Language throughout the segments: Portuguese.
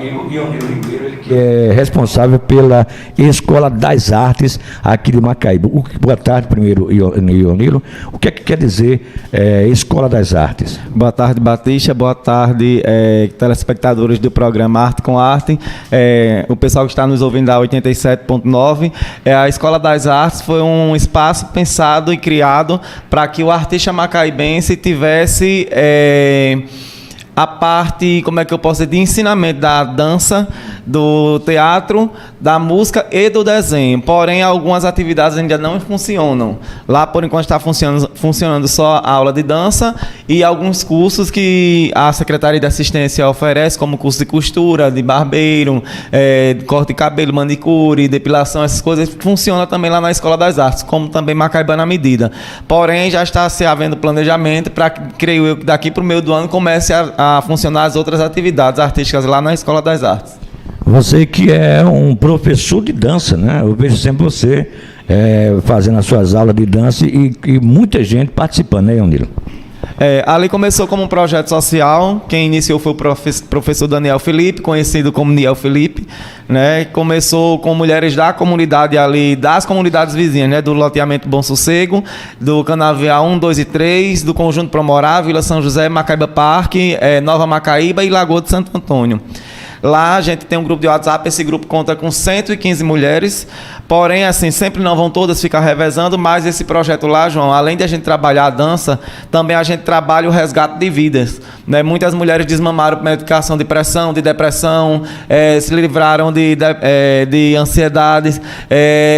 Ionilo Ribeiro, ele que é responsável pela Escola das Artes aqui de Macaíba. Boa tarde, primeiro, Ionilo. O que é que quer dizer Escola das Artes? Boa tarde, Batista. Boa tarde, telespectadores do programa Arte com Arte. O pessoal que está nos ouvindo da 87.9. A Escola das Artes foi um espaço pensado e criado para que o artista macaibense tivesse a parte, como é que eu posso dizer, de ensinamento da dança, do teatro, da música e do desenho. Porém, algumas atividades ainda não funcionam. Lá, por enquanto, está funcionando só a aula de dança e alguns cursos que a Secretaria de Assistência oferece, como curso de costura, de barbeiro, de corte de cabelo, manicure, depilação, essas coisas, funciona também lá na Escola das Artes, como também Macaíba na Medida. Porém, já está se havendo planejamento para que, creio eu, que daqui para o meio do ano comece a funcionar as outras atividades artísticas lá na Escola das Artes. Você que é um professor de dança, né? Eu vejo sempre você fazendo as suas aulas de dança e muita gente participando, né, Ionilo? Ali começou como um projeto social. Quem iniciou foi o professor Daniel Felipe, conhecido como Niel Felipe, né? Começou com mulheres da comunidade ali, das comunidades vizinhas, né? Do loteamento Bom Sossego, do Canavial 1, 2 e 3, do Conjunto Promorá, Vila São José, Macaíba Parque, Nova Macaíba e Lagoa de Santo Antônio. Lá a gente tem um grupo de WhatsApp, esse grupo conta com 115 mulheres, porém, assim, sempre não vão todas ficar revezando, mas esse projeto lá, João, além de a gente trabalhar a dança, também a gente trabalha o resgate de vidas, né? Muitas mulheres desmamaram por medicação de pressão, de depressão, se livraram de ansiedades,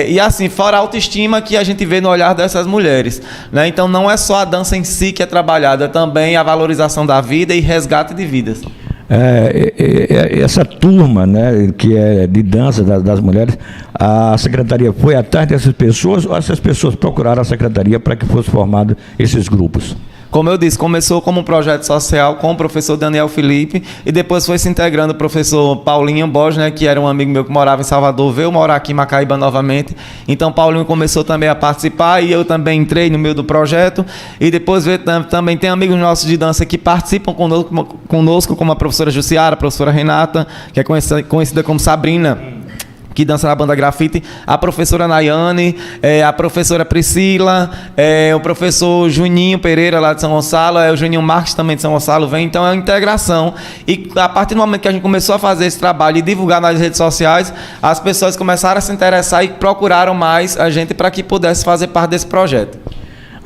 e assim, fora a autoestima que a gente vê no olhar dessas mulheres, né? Então, não é só a dança em si que é trabalhada, também a valorização da vida e resgate de vidas. Essa turma, né, que é de dança das mulheres, a secretaria foi atrás dessas pessoas ou essas pessoas procuraram a secretaria para que fossem formados esses grupos? Como eu disse, começou como um projeto social com o professor Daniel Felipe e depois foi se integrando o professor Paulinho Borges, né, que era um amigo meu que morava em Salvador, veio morar aqui em Macaíba novamente. Então Paulinho começou também a participar e eu também entrei no meio do projeto. E depois também tem amigos nossos de dança que participam conosco, como a professora Jussiara, a professora Renata, que é conhecida como Sabrina, que dança na banda Grafite, a professora Nayane, a professora Priscila, o professor Juninho Pereira, lá de São Gonçalo, o Juninho Marques também de São Gonçalo vem, então é uma integração. E a partir do momento que a gente começou a fazer esse trabalho e divulgar nas redes sociais, as pessoas começaram a se interessar e procuraram mais a gente para que pudesse fazer parte desse projeto.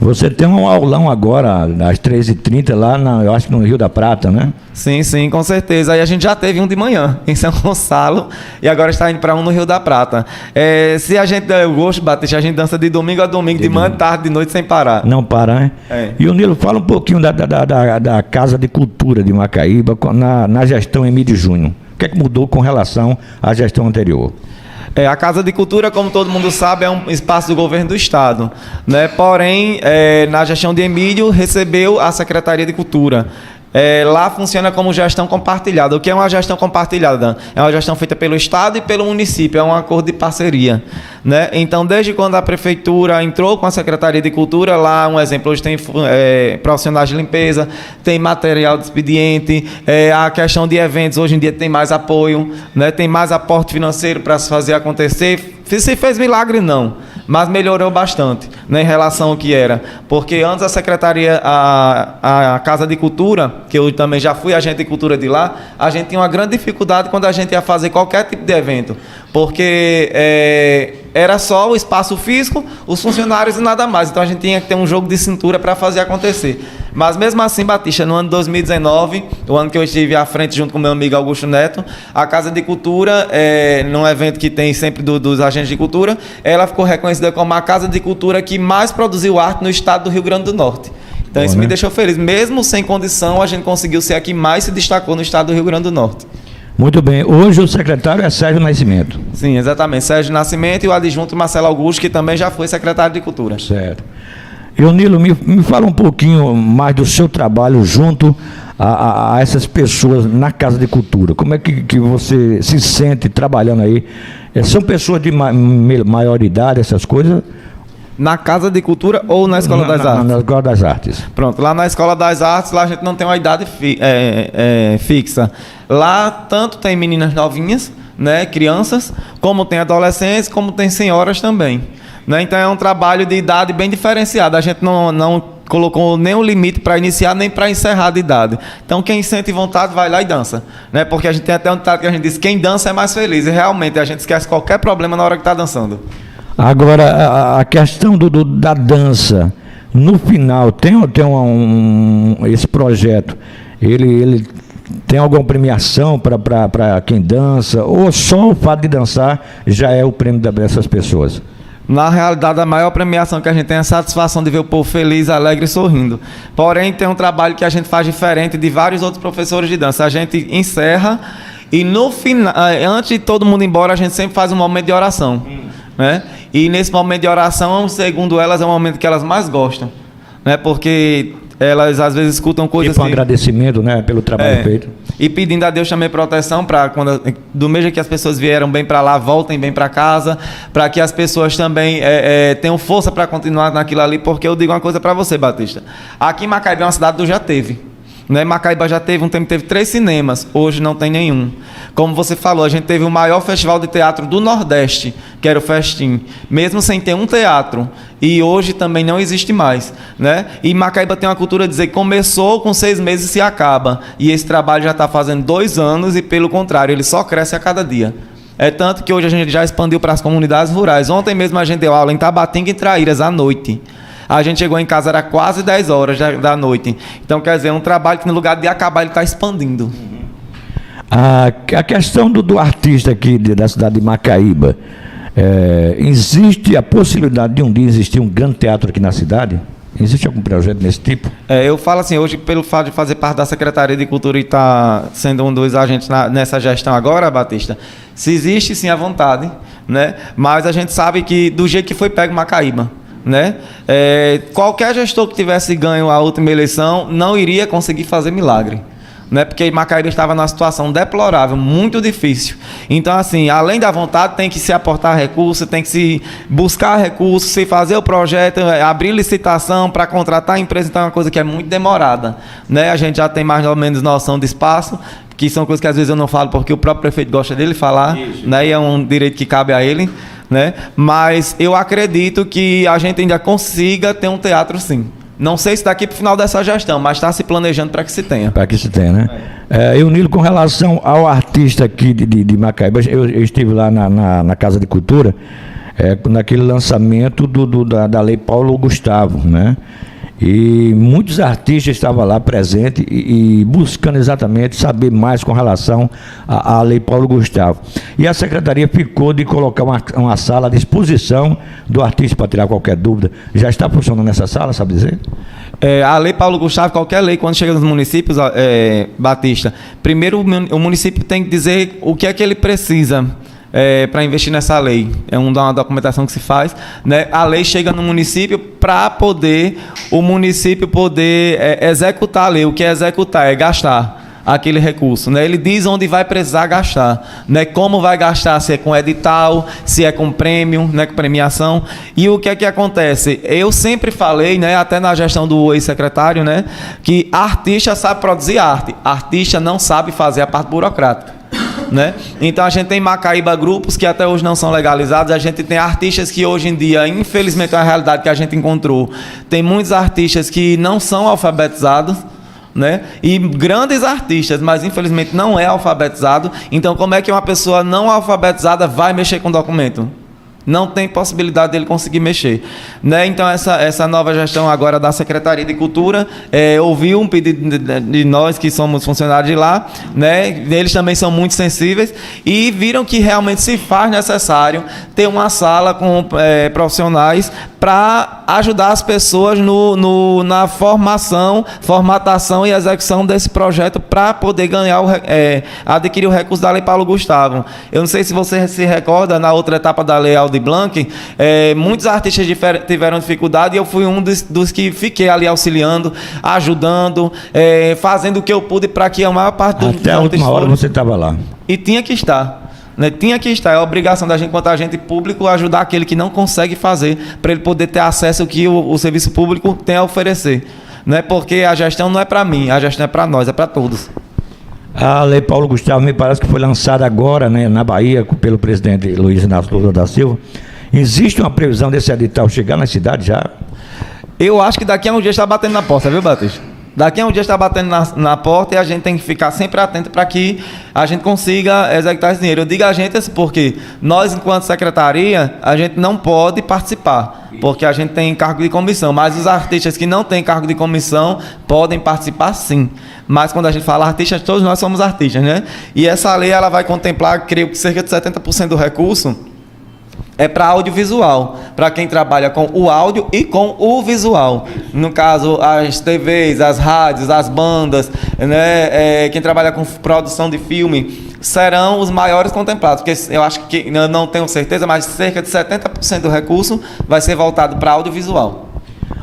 Você tem um aulão agora, às 13h30, lá, eu acho que no Rio da Prata, né? Sim, sim, com certeza. Aí a gente já teve um de manhã em São Gonçalo e agora está indo para um no Rio da Prata. Se a gente der o gosto, Batista, a gente dança de domingo a domingo, de manhã, tarde, de noite, sem parar. Não para, né? E o Nilo, fala um pouquinho da Casa de Cultura de Macaíba na gestão Emílio Júnior. O que é que mudou com relação à gestão anterior? A Casa de Cultura, como todo mundo sabe, é um espaço do governo do Estado, né? Porém, na gestão de Emílio, recebeu a Secretaria de Cultura. Lá funciona como gestão compartilhada. O que é uma gestão compartilhada? É uma gestão feita pelo Estado e pelo município, é um acordo de parceria, né? Então, desde quando a Prefeitura entrou com a Secretaria de Cultura, lá, um exemplo, hoje tem profissionais de limpeza, tem material de expediente, a questão de eventos, hoje em dia tem mais apoio, né? Tem mais aporte financeiro para se fazer acontecer. Se fez milagre, não, mas melhorou bastante, né, em relação ao que era. Porque antes a Secretaria, a Casa de Cultura, que eu também já fui agente de cultura de lá, a gente tinha uma grande dificuldade quando a gente ia fazer qualquer tipo de evento. Porque era só o espaço físico, os funcionários e nada mais. Então a gente tinha que ter um jogo de cintura para fazer acontecer. Mas mesmo assim, Batista, no ano de 2019, o ano que eu estive à frente junto com meu amigo Augusto Neto, a Casa de Cultura, num evento que tem sempre dos agentes de cultura, ela ficou reconhecida como a Casa de Cultura que mais produziu arte no estado do Rio Grande do Norte. Então isso me deixou feliz. Mesmo sem condição, a gente conseguiu ser a que mais se destacou no estado do Rio Grande do Norte. Muito bem. Hoje o secretário é Sérgio Nascimento. Sim, exatamente. Sérgio Nascimento e o adjunto Marcelo Augusto, que também já foi secretário de Cultura. Certo. Ionilo, me fala um pouquinho mais do seu trabalho junto a essas pessoas na Casa de Cultura. Como é que você se sente trabalhando aí? São pessoas de maior idade, essas coisas? Na Casa de Cultura ou na Escola das Artes? Na Escola das Artes. Pronto, lá na Escola das Artes, lá a gente não tem uma idade fixa. Lá tanto tem meninas novinhas, né, crianças, como tem adolescentes, como tem senhoras também. Né? Então é um trabalho de idade bem diferenciado. A gente não colocou nenhum limite para iniciar nem para encerrar de idade. Então quem sente vontade vai lá e dança. Né? Porque a gente tem até um ditado que a gente diz, quem dança é mais feliz. E realmente a gente esquece qualquer problema na hora que está dançando. Agora, a questão da dança, no final, tem esse projeto, ele tem alguma premiação para quem dança, ou só o fato de dançar já é o prêmio dessas pessoas? Na realidade, a maior premiação que a gente tem é a satisfação de ver o povo feliz, alegre e sorrindo. Porém, tem um trabalho que a gente faz diferente de vários outros professores de dança. A gente encerra e no final, antes de todo mundo ir embora, a gente sempre faz um momento de oração. Né? E nesse momento de oração, segundo elas, é o momento que elas mais gostam. Né? Porque elas às vezes escutam coisas tipo um agradecimento, né, pelo trabalho feito. E pedindo a Deus também proteção para quando, do mesmo que as pessoas vieram bem para lá, voltem bem para casa, para que as pessoas também tenham força para continuar naquilo ali, porque eu digo uma coisa para você, Batista. Aqui em Macaíba é uma cidade do já teve. Né? Macaíba já teve um tempo, teve 3 cinemas, hoje não tem nenhum. Como você falou, a gente teve o maior festival de teatro do Nordeste, que era o Festim, mesmo sem ter um teatro, e hoje também não existe mais. Né? E Macaíba tem uma cultura de dizer que começou com 6 meses e se acaba, e esse trabalho já está fazendo 2 anos e pelo contrário, ele só cresce a cada dia. É tanto que hoje a gente já expandiu para as comunidades rurais. Ontem mesmo a gente deu aula em Tabatinga e Traíras à noite. A gente chegou em casa, era quase 10 horas da noite. Então, quer dizer, é um trabalho que no lugar de acabar, ele está expandindo. A questão do artista aqui da cidade de Macaíba, existe a possibilidade de um dia existir um grande teatro aqui na cidade? Existe algum projeto desse tipo? Eu falo assim, hoje, pelo fato de fazer parte da Secretaria de Cultura e estar sendo um dos agentes nessa gestão agora, Batista, se existe sim a vontade, né? Mas a gente sabe que do jeito que foi pego Macaíba, né? Qualquer gestor que tivesse ganho a última eleição não iria conseguir fazer milagre, né? Porque Macaíba estava numa situação deplorável, muito difícil. Então, assim, além da vontade, tem que se aportar recursos, tem que se buscar recursos, se fazer o projeto, abrir licitação para contratar a empresa. Então, é uma coisa que é muito demorada, né? A gente já tem mais ou menos noção de espaço, que são coisas que às vezes eu não falo porque o próprio prefeito gosta dele falar, né? E é um direito que cabe a ele. Né? Mas eu acredito que a gente ainda consiga ter um teatro, sim. Não sei se daqui para o final dessa gestão, mas está se planejando para que se tenha. Para que se tenha, né? Eunilo, com relação ao artista aqui de Macaíba, eu estive lá na Casa de Cultura, naquele lançamento da Lei Paulo Gustavo, né? E muitos artistas estavam lá presentes e buscando exatamente saber mais com relação à Lei Paulo Gustavo. E a Secretaria ficou de colocar uma sala à disposição do artista para tirar qualquer dúvida. Já está funcionando nessa sala, sabe dizer? A Lei Paulo Gustavo, qualquer lei, quando chega nos municípios, Batista, primeiro o município tem que dizer o que é que ele precisa para investir nessa lei. É uma documentação que se faz, né? A lei chega no município para o município poder executar a lei. O que é executar? É gastar aquele recurso, né? Ele diz onde vai precisar gastar, né? Como vai gastar, se é com edital, se é com prêmio, né? Com premiação. E o que é que acontece? Eu sempre falei, né? Até na gestão do ex-secretário, né? Que artista sabe produzir arte, artista não sabe fazer a parte burocrática. Né? Então a gente tem em Macaíba grupos que até hoje não são legalizados. A gente tem artistas que hoje em dia, infelizmente, é uma realidade que a gente encontrou. Tem muitos artistas que não são alfabetizados, né? E grandes artistas, mas infelizmente não é alfabetizado. Então como é que uma pessoa não alfabetizada vai mexer com documento? Não tem possibilidade dele conseguir mexer, né? Então essa nova gestão agora da Secretaria de Cultura ouviu um pedido de nós que somos funcionários de lá, né? Eles também são muito sensíveis e viram que realmente se faz necessário ter uma sala com profissionais para ajudar as pessoas na formatação e execução desse projeto para poder ganhar adquirir o recurso da Lei Paulo Gustavo. Eu não sei se você se recorda, na outra etapa da Lei Aldir Blanc, muitos artistas tiveram dificuldade e eu fui um dos que fiquei ali auxiliando, ajudando, fazendo o que eu pude para que a maior parte dos até a última hora você estava lá. E tinha que estar. né? Tinha que estar, é a obrigação da gente, enquanto agente público, ajudar aquele que não consegue fazer, para ele poder ter acesso ao que o serviço público tem a oferecer. Né? Porque a gestão não é para mim, a gestão é para nós, é para todos. A Lei Paulo Gustavo me parece que foi lançada agora, né, na Bahia, pelo presidente Luiz Inácio Lula da Silva. Existe uma previsão desse edital chegar na cidade já? Eu acho que daqui a um dia está batendo na porta, viu, Batista? Daqui a um dia está batendo na porta e a gente tem que ficar sempre atento para que a gente consiga executar esse dinheiro. Eu digo a gente assim porque nós, enquanto secretaria, a gente não pode participar, porque a gente tem cargo de comissão, mas os artistas que não têm cargo de comissão podem participar sim. Mas quando a gente fala artistas, todos nós somos artistas, né? E essa lei ela vai contemplar, creio que cerca de 70% do recurso é para audiovisual, para quem trabalha com o áudio e com o visual. No caso, as TVs, as rádios, as bandas, né, quem trabalha com produção de filme, serão os maiores contemplados, porque eu acho que, eu não tenho certeza, mas cerca de 70% do recurso vai ser voltado para audiovisual.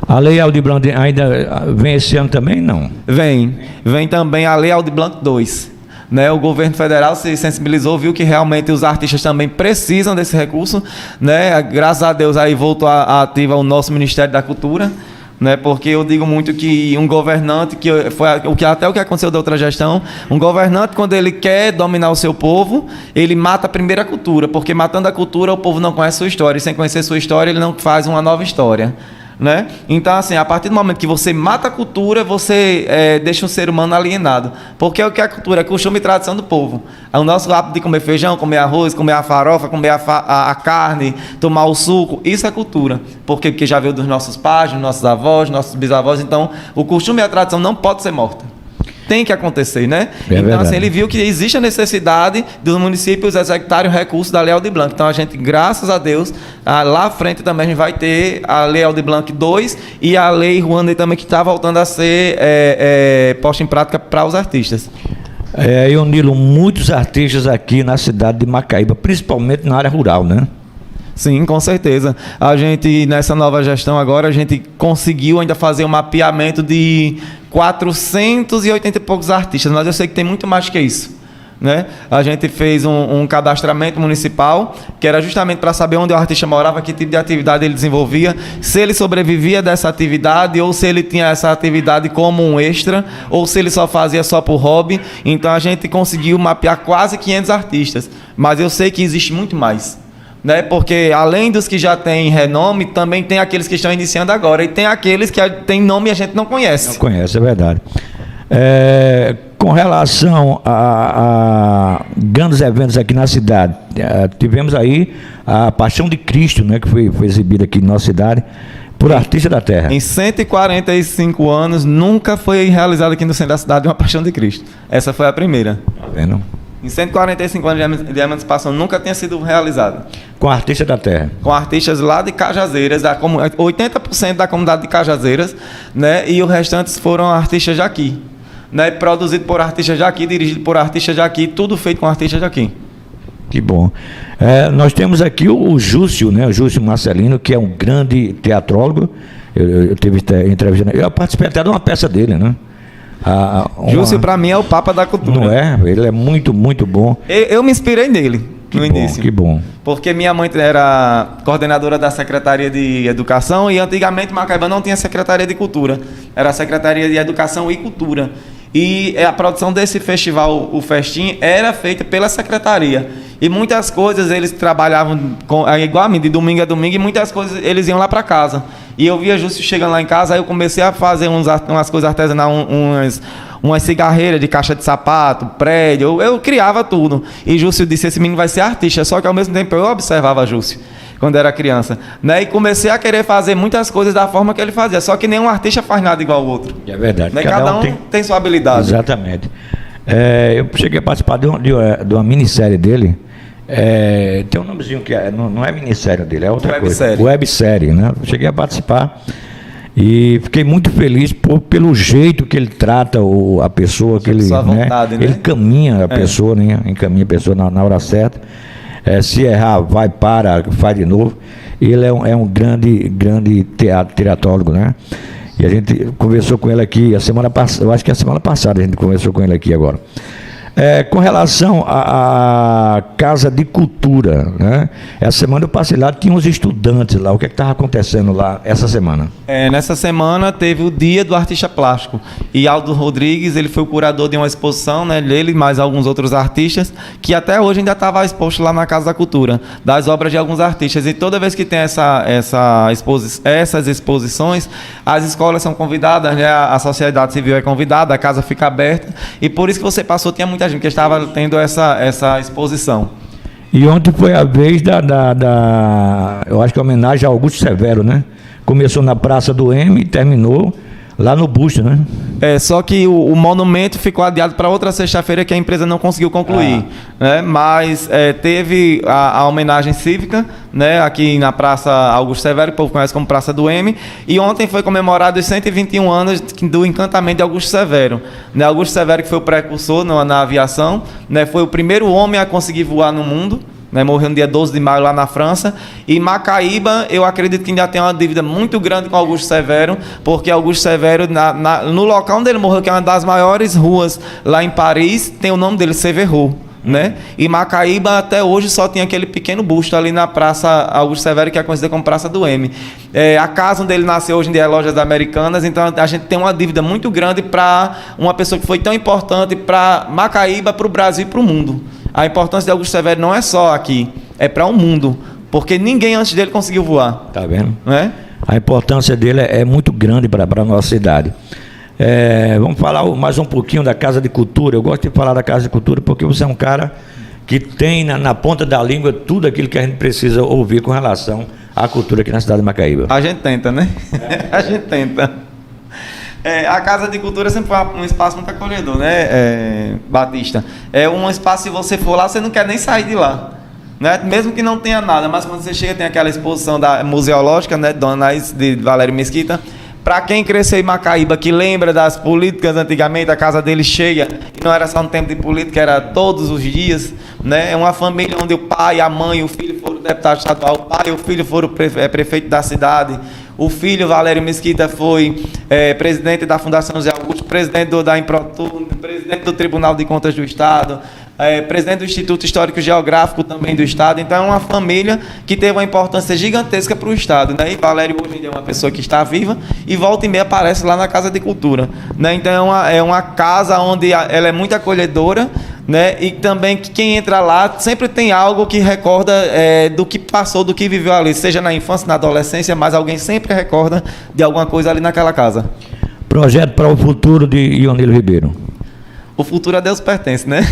A Lei Aldir Blanc ainda vem esse ano também, não? Vem também a Lei Aldir Blanc 2. Né, o governo federal se sensibilizou, viu que realmente os artistas também precisam desse recurso, né, graças a Deus aí voltou a ativa o nosso Ministério da Cultura, né, porque eu digo muito que um governante, que foi até o que aconteceu da outra gestão, um governante quando ele quer dominar o seu povo, ele mata primeiro a cultura, porque matando a cultura o povo não conhece sua história, e sem conhecer sua história ele não faz uma nova história. Né? Então, assim, a partir do momento que você mata a cultura, você deixa um ser humano alienado. Porque o que é a cultura? É costume e tradição do povo. É o nosso hábito de comer feijão, comer arroz, comer a farofa, comer a carne, tomar o suco. Isso é cultura. Por quê? Porque já veio dos nossos pais, dos nossos avós, dos nossos bisavós. Então, o costume e a tradição não pode ser morta. Tem que acontecer, né? Então, assim, ele viu que existe a necessidade dos municípios executarem o recurso da Lei Aldir Blanc. Então, a gente, graças a Deus, lá à frente também a gente vai ter a Lei Aldir Blanc 2 e a Lei Rouanet também, que está voltando a ser posta em prática para os artistas. Eu, Nilo, muitos artistas aqui na cidade de Macaíba, principalmente na área rural, né? Sim, com certeza. A gente, nessa nova gestão agora, a gente conseguiu ainda fazer um mapeamento de 480 e poucos artistas, mas eu sei que tem muito mais que isso. Né? A gente fez um cadastramento municipal, que era justamente para saber onde o artista morava, que tipo de atividade ele desenvolvia, se ele sobrevivia dessa atividade, ou se ele tinha essa atividade como um extra, ou se ele só fazia só por hobby. Então a gente conseguiu mapear quase 500 artistas, mas eu sei que existe muito mais. Né? Porque além dos que já têm renome, também tem aqueles que estão iniciando agora, e tem aqueles que têm nome e a gente não conhece. Não conhece, é verdade. Com relação a grandes eventos aqui na cidade, tivemos aí a Paixão de Cristo, né, que foi exibida aqui na nossa cidade, por artista da terra. Em 145 anos, nunca foi realizada aqui no centro da cidade uma Paixão de Cristo. Essa foi a primeira. Tá vendo? Em 145 anos de emancipação, nunca tinha sido realizada. Com artista da terra. Com artistas lá de Cajazeiras, 80% da comunidade de Cajazeiras, né, e os restantes foram artistas daqui. Né, produzido por artistas daqui, dirigido por artistas daqui, tudo feito com artistas daqui. Que bom. Nós temos aqui o Júcio, né, o Júcio Marcelino, que é um grande teatrólogo. Eu tive entrevista, eu participei até de uma peça dele, né? Júcio, para mim, é o papa da cultura. Não é? Ele é muito, muito bom. Eu me inspirei nele no início. Que bom. Porque minha mãe era coordenadora da Secretaria de Educação e antigamente Macaíba não tinha Secretaria de Cultura. Era a Secretaria de Educação e Cultura. E a produção desse festival, o Festim, era feita pela Secretaria. E muitas coisas eles trabalhavam igual a mim, de domingo a domingo, e muitas coisas eles iam lá para casa. E eu via Júcio chegando lá em casa, aí eu comecei a fazer umas coisas artesanais, umas cigarreiras de caixa de sapato, prédio, eu criava tudo. E Júcio disse, esse menino vai ser artista, só que ao mesmo tempo eu observava Júcio quando era criança, né? E comecei a querer fazer muitas coisas da forma que ele fazia, só que nenhum artista faz nada igual ao outro. É verdade. Né? Cada um tem sua habilidade. Exatamente. Eu cheguei a participar de uma minissérie dele. Tem um nomezinho que não é minissérie dele, é outra coisa. Websérie, né? Cheguei a participar e fiquei muito feliz pelo jeito que ele trata a pessoa, que ele, vontade, né? Ele caminha a pessoa, né? Encaminha a pessoa na hora certa. Se errar, faz de novo. Ele é um grande teatrólogo, né? E a gente conversou com ele aqui a semana passada, eu acho que a semana passada a gente conversou com ele aqui agora. Com relação à Casa de Cultura, né? Essa semana eu passei lá, tinha uns estudantes lá. O que estava acontecendo lá essa semana? Nessa semana teve o Dia do Artista Plástico. E Aldo Rodrigues, ele foi o curador de uma exposição, né? Ele e mais alguns outros artistas, que até hoje ainda estava exposto lá na Casa da Cultura, das obras de alguns artistas. E toda vez que tem essas exposições, as escolas são convidadas, né? A sociedade civil é convidada, a casa fica aberta. E por isso que você passou, tinha muita gente que estava tendo essa exposição. E ontem foi a vez eu acho que a homenagem a Augusto Severo, né? Começou na Praça do M e terminou lá no busto, né? Só que o monumento ficou adiado para outra sexta-feira que a empresa não conseguiu concluir. Né? Mas teve a homenagem cívica, né? Aqui na Praça Augusto Severo, que o povo conhece como Praça do M. E ontem foi comemorado os 121 anos do encantamento de Augusto Severo. Né? Augusto Severo, que foi o precursor na aviação, né? Foi o primeiro homem a conseguir voar no mundo. Né, morreu no dia 12 de maio lá na França. E Macaíba, eu acredito que ainda tem uma dívida muito grande com Augusto Severo, porque Augusto Severo, no local onde ele morreu, que é uma das maiores ruas lá em Paris, tem o nome dele, Severo. Né? E Macaíba até hoje só tem aquele pequeno busto ali na Praça Augusto Severo, que é conhecida como Praça do M. A casa onde ele nasceu hoje em dia é Lojas Americanas, então a gente tem uma dívida muito grande para uma pessoa que foi tão importante para Macaíba, para o Brasil e para o mundo. A importância de Augusto Severo não é só aqui, é para o mundo, porque ninguém antes dele conseguiu voar. Tá vendo? Né? A importância dele é muito grande para a nossa cidade. Vamos falar mais um pouquinho da Casa de Cultura. Eu gosto de falar da Casa de Cultura porque você é um cara que tem na ponta da língua tudo aquilo que a gente precisa ouvir com relação à cultura aqui na cidade de Macaíba. A gente tenta, né? A gente tenta. A Casa de Cultura sempre foi um espaço muito acolhedor, né, Batista? É um espaço, se você for lá, você não quer nem sair de lá. Né? Mesmo que não tenha nada, mas quando você chega, tem aquela exposição museológica, né, Dona Anaís, de Valério Mesquita. Para quem cresceu em Macaíba, que lembra das políticas antigamente, a casa dele cheia, e não era só no tempo de política, era todos os dias, né? É uma família onde o pai, a mãe e o filho foram deputado estadual, o pai e o filho foram prefeito da cidade, o filho, Valério Mesquita, foi presidente da Fundação José Augusto, presidente da Improtur, presidente do Tribunal de Contas do Estado, presidente do Instituto Histórico Geográfico também do Estado. Então é uma família que teve uma importância gigantesca para o Estado, né? E Valério hoje é uma pessoa que está viva e volta e meia aparece lá na Casa de Cultura, né? Então é uma casa onde ela é muito acolhedora, né? E também que quem entra lá sempre tem algo que recorda do que passou, do que viveu ali, seja na infância, na adolescência, mas alguém sempre recorda de alguma coisa ali naquela casa. Projeto para o futuro de Ionilo Ribeiro. O futuro a Deus pertence, né?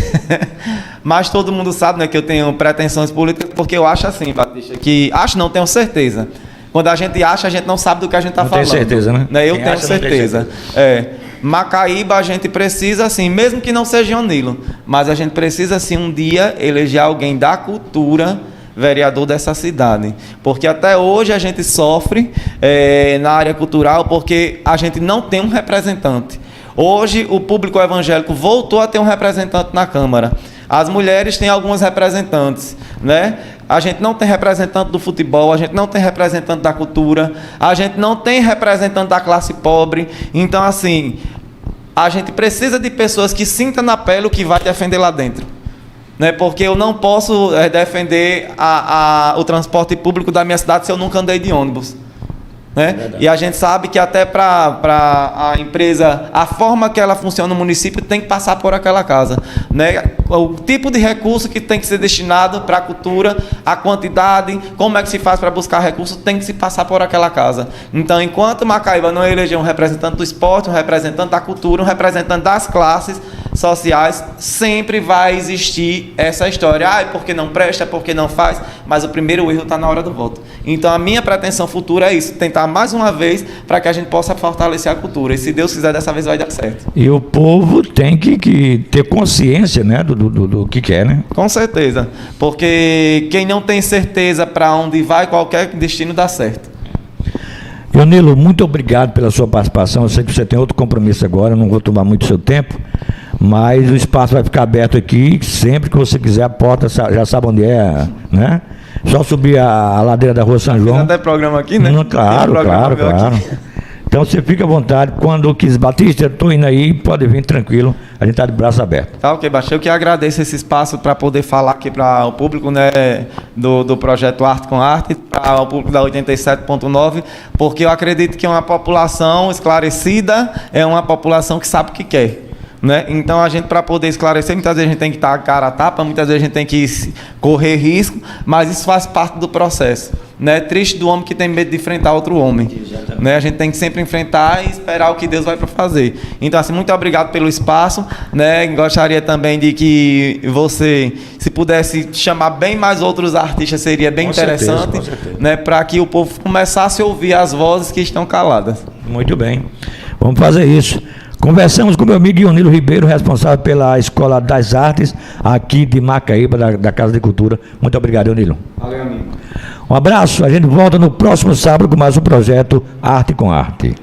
Mas todo mundo sabe, né, que eu tenho pretensões políticas, porque eu acho assim, Batista, que acho não, tenho certeza. Quando a gente acha, a gente não sabe do que a gente está falando. Tem certeza, né? Eu tenho certeza. Macaíba, a gente precisa, assim, mesmo que não seja Ionilo, mas a gente precisa, assim, um dia eleger alguém da cultura vereador dessa cidade, porque até hoje a gente sofre na área cultural porque a gente não tem um representante. Hoje o público evangélico voltou a ter um representante na Câmara. As mulheres têm algumas representantes, né? A gente não tem representante do futebol, a gente não tem representante da cultura, a gente não tem representante da classe pobre. Então, assim, a gente precisa de pessoas que sintam na pele o que vai defender lá dentro. Né? Porque eu não posso defender o transporte público da minha cidade se eu nunca andei de ônibus. Né? E a gente sabe que até para a empresa, a forma que ela funciona no município tem que passar por aquela casa. Né? O tipo de recurso que tem que ser destinado para a cultura, a quantidade, como é que se faz para buscar recursos, tem que se passar por aquela casa. Então, enquanto Macaíba não eleger um representante do esporte, um representante da cultura, um representante das classes sociais, sempre vai existir essa história. Porque não presta, porque não faz, mas o primeiro erro está na hora do voto. Então, a minha pretensão futura é isso, tentar mais uma vez para que a gente possa fortalecer a cultura. E se Deus quiser, dessa vez vai dar certo. E o povo tem que ter consciência, né, do que quer, né? Com certeza. Porque quem não tem certeza para onde vai, qualquer destino dá certo. Ionilo, muito obrigado pela sua participação. Eu sei que você tem outro compromisso agora, não vou tomar muito seu tempo, mas o espaço vai ficar aberto aqui. Sempre que você quiser, a porta já sabe onde é, né? Só subir a ladeira da Rua São João. Tem até programa aqui, né? Claro. Então você fica à vontade, quando quis Batista, eu estou indo aí, pode vir tranquilo, a gente está de braço aberto. Tá ok, Baixo. Eu que agradeço esse espaço para poder falar aqui para o público, né, do projeto Arte com Arte, para o público da 87.9, porque eu acredito que uma população esclarecida é uma população que sabe o que quer. Né? Então a gente, para poder esclarecer, muitas vezes a gente tem que estar cara a tapa, muitas vezes a gente tem que correr risco, mas isso faz parte do processo, né? Triste do homem que tem medo de enfrentar outro homem, né? A gente tem que sempre enfrentar e esperar o que Deus vai para fazer. Então assim, muito obrigado pelo espaço, né? Gostaria também de que você, se pudesse chamar bem mais outros artistas, seria bem interessante, com certeza. Né? Para que o povo começasse a ouvir as vozes que estão caladas. Muito bem, vamos fazer isso. Conversamos com meu amigo Ionilo Ribeiro, responsável pela Escola das Artes, aqui de Macaíba, da Casa de Cultura. Muito obrigado, Ionilo. Valeu, amigo. Um abraço, a gente volta no próximo sábado com mais um projeto Arte com Arte.